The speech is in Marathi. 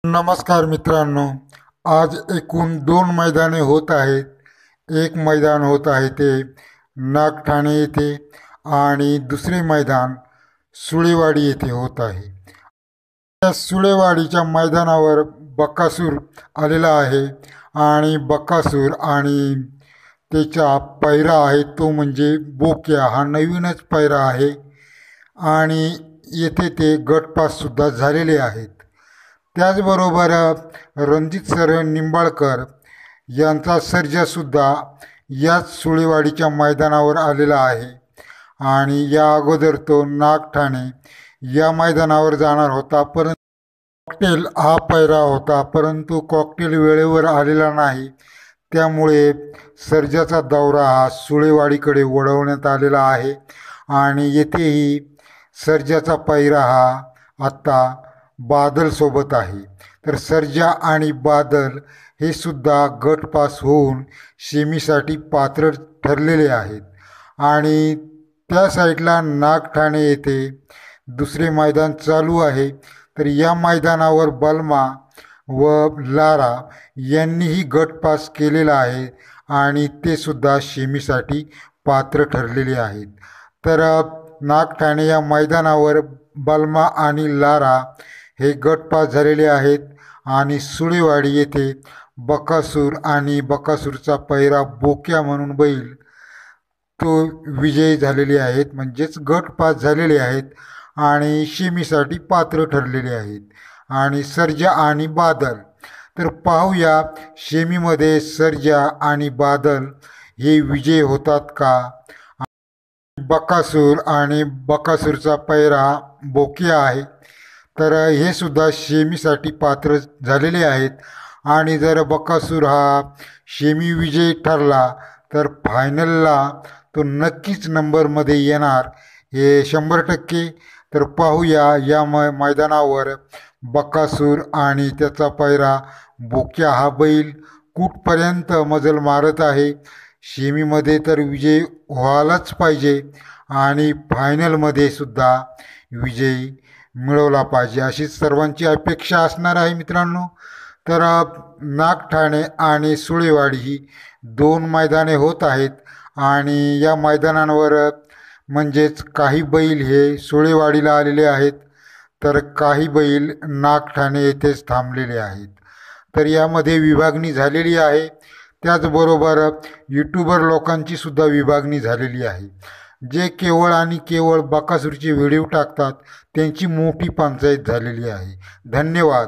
नमस्कार मित्रांनो, आज एकूण 2 मैदाने होत आहेत. एक मैदान होत आहे ते नागठाणे येथे आणि दुसरे मैदान सुळेवाडी येथे होत आहे. त्या सुळेवाडीच्या मैदानावर बकासूर आलेला आहे आणि बकासूर आणि त्याचा पैरा आहे तो म्हणजे बोक्या. हा नवीनच पैरा आहे आणि येथे ते गटपाससुद्धा झालेले आहेत. त्याचबरोबर रणजित सर निंबाळकर यांचा सर्जासुद्धा याच सुळेवाडीच्या मैदानावर आलेला आहे आणि या अगोदर तो नागठाणे या मैदानावर जाणार होता, परंतु कॉकटेल हा पैरा होता, परंतु कॉकटेल वेळेवर आलेला नाही. त्यामुळे सर्जाचा दौरा हा सुळेवाडीकडे वळवण्यात आलेला आहे आणि येथेही सर्जाचा पैरा हा आत्ता बादलसोबत आहे. तर सर्जा आणि बादल हे सुद्धा गट पास होऊन सेमीसाठी पात्र ठरलेले आहेत. आणि त्या साईडला नागठाणे येथे दुसरे मैदान चालू आहे. तर या मैदानावर बलमा व लारा यांनीही गट पास केलेला आहे आणि ते सुद्धा सेमीसाठी पात्र ठरलेले आहेत. तर नागठाणे या मैदानावर बलमा आणि लारा हे गट पास झालेले आहेत आणि सुळेवाडी येथे बकासूर आणि बकासूरचा पैरा बोक्या म्हणून बैल तो विजयी झालेले आहेत, म्हणजेच गट पास झालेले आहेत आणि सेमीसाठी पात्र ठरलेले आहेत. आणि सर्जा आणि बादल, तर पाहूया सेमीमध्ये सर्जा आणि बादल हे विजयी होतात का. बकासूर आणि बकासूरचा पैरा बोक्या आहे, तर हे सुद्धा सेमीसाठी पात्र झालेले आहेत. आणि जर बकासूर हा सेमी विजयी ठरला तर फायनलला तो नक्कीच नंबरमध्ये येणार, हे 100%. तर पाहूया या मैदानावर बकासूर आणि त्याचा पैरा बोक्या हा बैल कुठपर्यंत मजल मारत आहे. सेमीमध्ये तर विजय व्हायलाच पाहिजे आणि फायनलमध्ये सुद्धा विजयी मिळवला पाहिजे, अशी सर्वांची अपेक्षा असणार आहे मित्रांनो. तर नागठाणे आणि सुळेवाडी ही 2 मैदाने होत आहेत आणि या मैदानांवर म्हणजेच काही बैल हे सुळेवाडीला आलेले आहेत, तर काही बैल नागठाणे येथेच थांबलेले आहेत. तर यामध्ये विभागणी झालेली आहे. त्याचबरोबर यूट्यूबर लोकांची सुद्धा विभागणी झालेली आहे. जे केवळ आणि केवळ बकासूरचे व्हिडिओ टाकतात त्यांची मोठी पंचायत झालेली आहे. धन्यवाद.